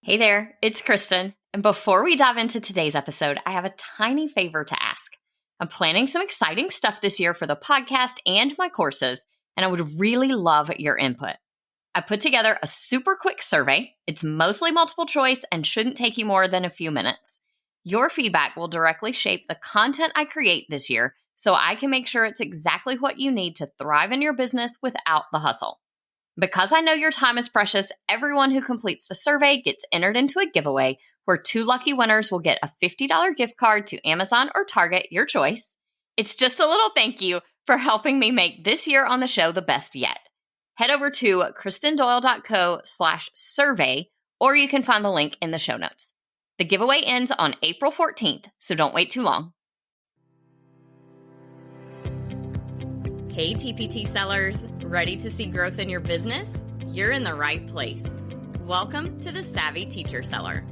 Hey there, it's Kristen. And before we dive into today's episode, I have a tiny favor to ask. I'm planning some exciting stuff this year for the podcast and my courses, and I would really love your input. I put together a super quick survey. It's mostly multiple choice and shouldn't take you more than a few minutes. Your feedback will directly shape the content I create this year, so I can make sure it's exactly what you need to thrive in your business without the hustle. Because I know your time is precious, everyone who completes the survey gets entered into a giveaway where 2 lucky winners will get a $50 gift card to Amazon or Target, your choice. It's just a little thank you for helping me make this year on the show the best yet. Head over to kristendoyle.co/survey, or you can find the link in the show notes. The giveaway ends on April 14th, so don't wait too long. Hey TPT sellers, ready to see growth in your business? You're in the right place. Welcome to the Savvy Teacher Seller.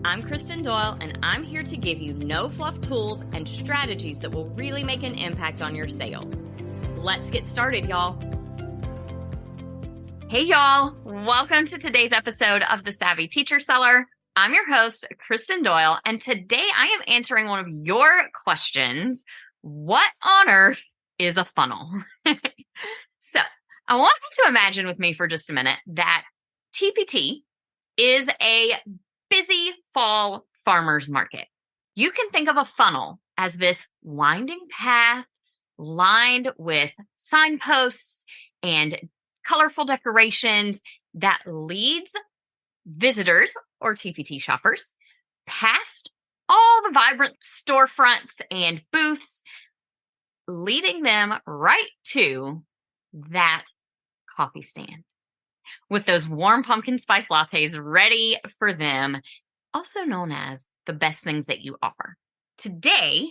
I'm Kristen Doyle, and I'm here to give you no-fluff tools and strategies that will really make an impact on your sales. Let's get started, y'all. Hey, y'all. Welcome to today's episode of the Savvy Teacher Seller. I'm your host, Kristen Doyle, and today I am answering one of your questions. What on earth is a funnel? So I want you to imagine with me for just a minute that TPT is a busy fall farmer's market. You can think of a funnel as this winding path lined with signposts and colorful decorations that leads visitors or TPT shoppers past all the vibrant storefronts and booths, leading them right to that coffee stand with those warm pumpkin spice lattes ready for them, also known as the best things that you offer. Today,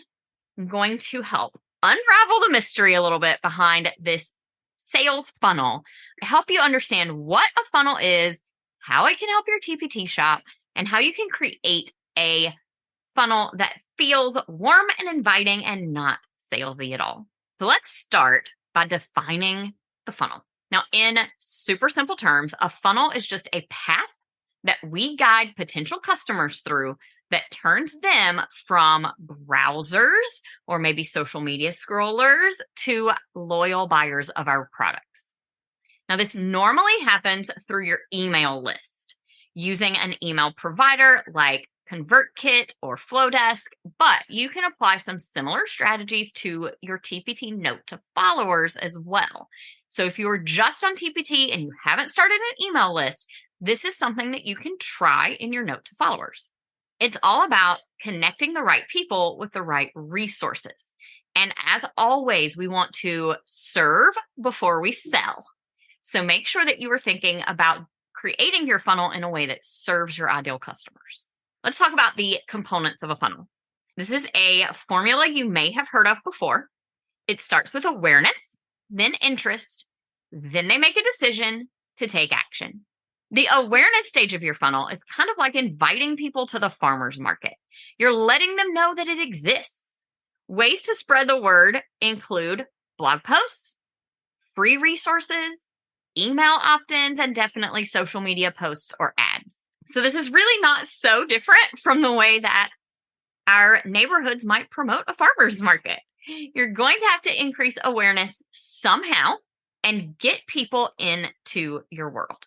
I'm going to help unravel the mystery a little bit behind this sales funnel, help you understand what a funnel is, how it can help your TPT shop, and how you can create a funnel that feels warm and inviting and not salesy at all. So let's start by defining the funnel. Now, in super simple terms, a funnel is just a path that we guide potential customers through that turns them from browsers or maybe social media scrollers to loyal buyers of our products. Now, this normally happens through your email list using an email provider like ConvertKit or Flowdesk, but you can apply some similar strategies to your TPT note to followers as well. So if you are just on TPT and you haven't started an email list, this is something that you can try in your note to followers. It's all about connecting the right people with the right resources. And as always, we want to serve before we sell. So make sure that you are thinking about creating your funnel in a way that serves your ideal customers. Let's talk about the components of a funnel. This is a formula you may have heard of before. It starts with awareness, then interest, then they make a decision to take action. The awareness stage of your funnel is kind of like inviting people to the farmer's market. You're letting them know that it exists. Ways to spread the word include blog posts, free resources, email opt-ins, and definitely social media posts or ads. So this is really not so different from the way that our neighborhoods might promote a farmer's market. You're going to have to increase awareness somehow and get people into your world.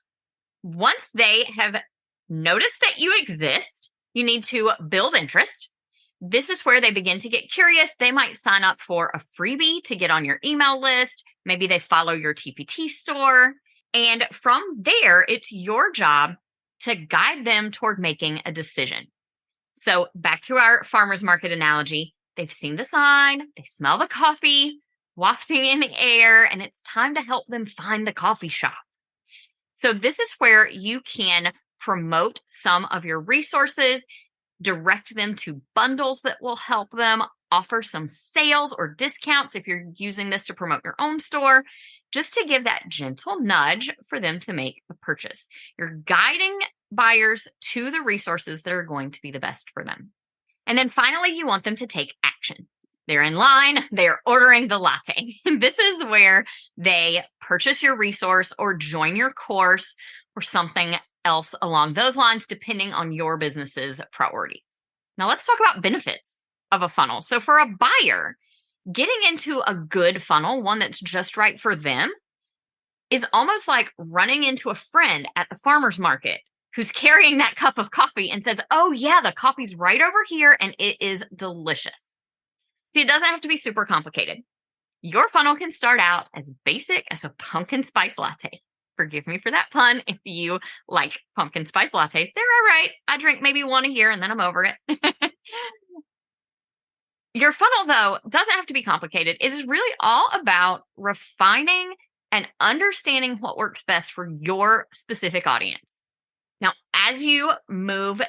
Once they have noticed that you exist, you need to build interest. This is where they begin to get curious. They might sign up for a freebie to get on your email list. Maybe they follow your TPT store. And from there, it's your job to guide them toward making a decision. So back to our farmer's market analogy, they've seen the sign, they smell the coffee wafting in the air, and it's time to help them find the coffee shop. So this is where you can promote some of your resources, direct them to bundles that will help them, offer some sales or discounts if you're using this to promote your own store, just to give that gentle nudge for them to make a purchase. You're guiding buyers to the resources that are going to be the best for them. And then finally, you want them to take action. They're in line, they're ordering the latte. This is where they purchase your resource or join your course or something else along those lines, depending on your business's priorities. Now let's talk about benefits of a funnel. So for a buyer, getting into a good funnel, one that's just right for them, is almost like running into a friend at the farmer's market who's carrying that cup of coffee and says, oh yeah, the coffee's right over here and it is delicious. See, it doesn't have to be super complicated. Your funnel can start out as basic as a pumpkin spice latte. Forgive me for that pun if you like pumpkin spice lattes. They're all right. I drink maybe one a year and then I'm over it. Your funnel, though, doesn't have to be complicated. It is really all about refining and understanding what works best for your specific audience. Now, as you move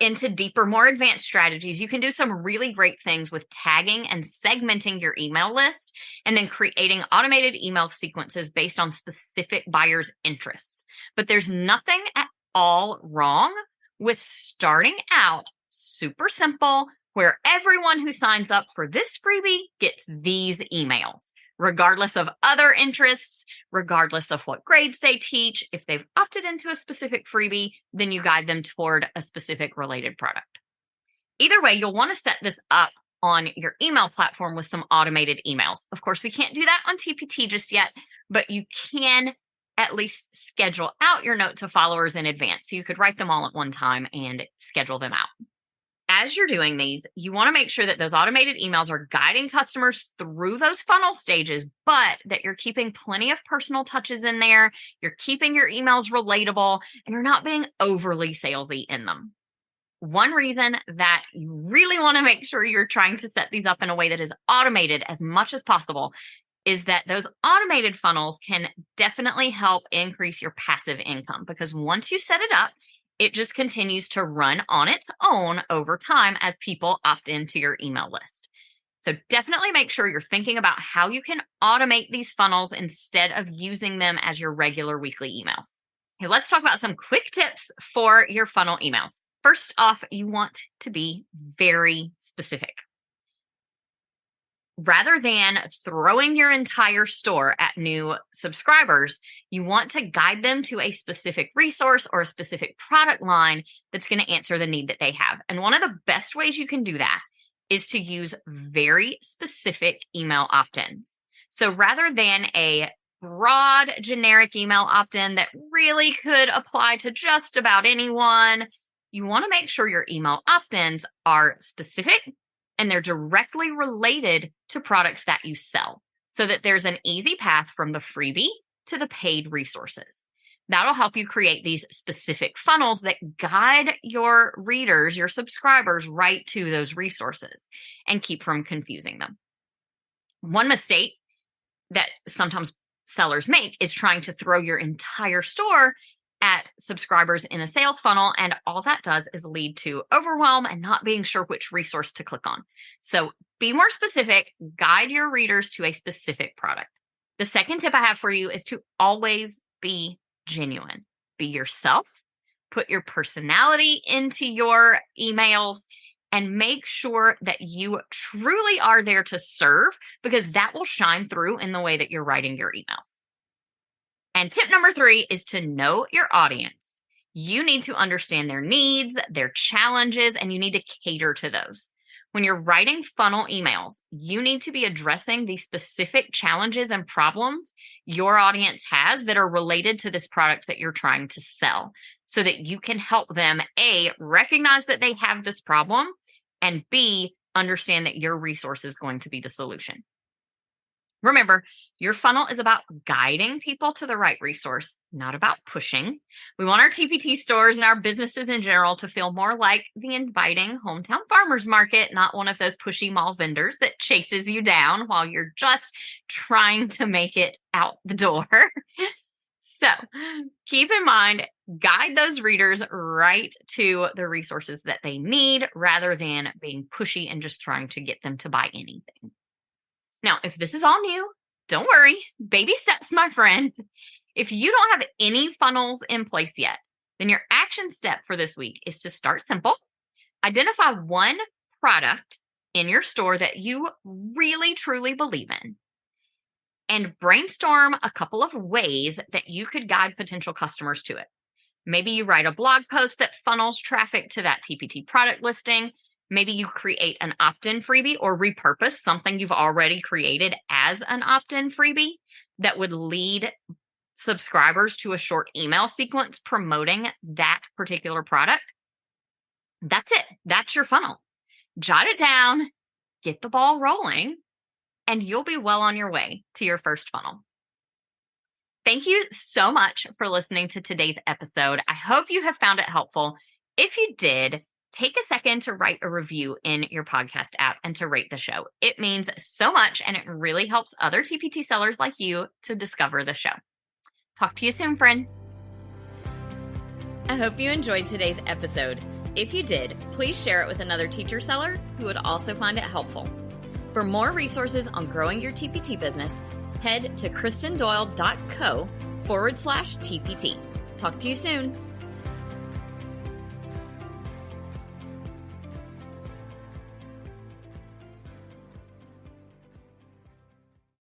into deeper, more advanced strategies, you can do some really great things with tagging and segmenting your email list and then creating automated email sequences based on specific buyers' interests. But there's nothing at all wrong with starting out super simple, where everyone who signs up for this freebie gets these emails, regardless of other interests, regardless of what grades they teach. If they've opted into a specific freebie, then you guide them toward a specific related product. Either way, you'll want to set this up on your email platform with some automated emails. Of course, we can't do that on TPT just yet, but you can at least schedule out your note to followers in advance. So you could write them all at one time and schedule them out. As you're doing these, you want to make sure that those automated emails are guiding customers through those funnel stages, but that you're keeping plenty of personal touches in there. You're keeping your emails relatable and you're not being overly salesy in them. One reason that you really want to make sure you're trying to set these up in a way that is automated as much as possible is that those automated funnels can definitely help increase your passive income, because once you set it up, it just continues to run on its own over time as people opt into your email list. So definitely make sure you're thinking about how you can automate these funnels instead of using them as your regular weekly emails. Okay, let's talk about some quick tips for your funnel emails. First off, you want to be very specific. Rather than throwing your entire store at new subscribers, you want to guide them to a specific resource or a specific product line that's going to answer the need that they have. And one of the best ways you can do that is to use very specific email opt-ins. So rather than a broad generic email opt-in that really could apply to just about anyone, you want to make sure your email opt-ins are specific and they're directly related to products that you sell, so that there's an easy path from the freebie to the paid resources. That'll help you create these specific funnels that guide your readers, your subscribers, right to those resources and keep from confusing them. One mistake that sometimes sellers make is trying to throw your entire store at subscribers in a sales funnel, and all that does is lead to overwhelm and not being sure which resource to click on. So be more specific, guide your readers to a specific product. The second tip I have for you is to always be genuine. Be yourself, put your personality into your emails, and make sure that you truly are there to serve, because that will shine through in the way that you're writing your emails. And tip number 3 is to know your audience. You need to understand their needs, their challenges, and you need to cater to those. When you're writing funnel emails, you need to be addressing the specific challenges and problems your audience has that are related to this product that you're trying to sell, so that you can help them, A, recognize that they have this problem, and B, understand that your resource is going to be the solution. Remember, your funnel is about guiding people to the right resource, not about pushing. We want our TPT stores and our businesses in general to feel more like the inviting hometown farmers market, not one of those pushy mall vendors that chases you down while you're just trying to make it out the door. So keep in mind, guide those readers right to the resources that they need rather than being pushy and just trying to get them to buy anything. Now, if this is all new, don't worry. Baby steps, my friend. If you don't have any funnels in place yet, then your action step for this week is to start simple. Identify one product in your store that you really, truly believe in, and brainstorm a couple of ways that you could guide potential customers to it. Maybe you write a blog post that funnels traffic to that TPT product listing. Maybe you create an opt-in freebie or repurpose something you've already created as an opt-in freebie that would lead subscribers to a short email sequence promoting that particular product. That's it. That's your funnel. Jot it down, get the ball rolling, and you'll be well on your way to your first funnel. Thank you so much for listening to today's episode. I hope you have found it helpful. If you did, take a second to write a review in your podcast app and to rate the show. It means so much, and it really helps other TPT sellers like you to discover the show. Talk to you soon, friends. I hope you enjoyed today's episode. If you did, please share it with another teacher seller who would also find it helpful. For more resources on growing your TPT business, head to kristendoyle.co/TPT. Talk to you soon.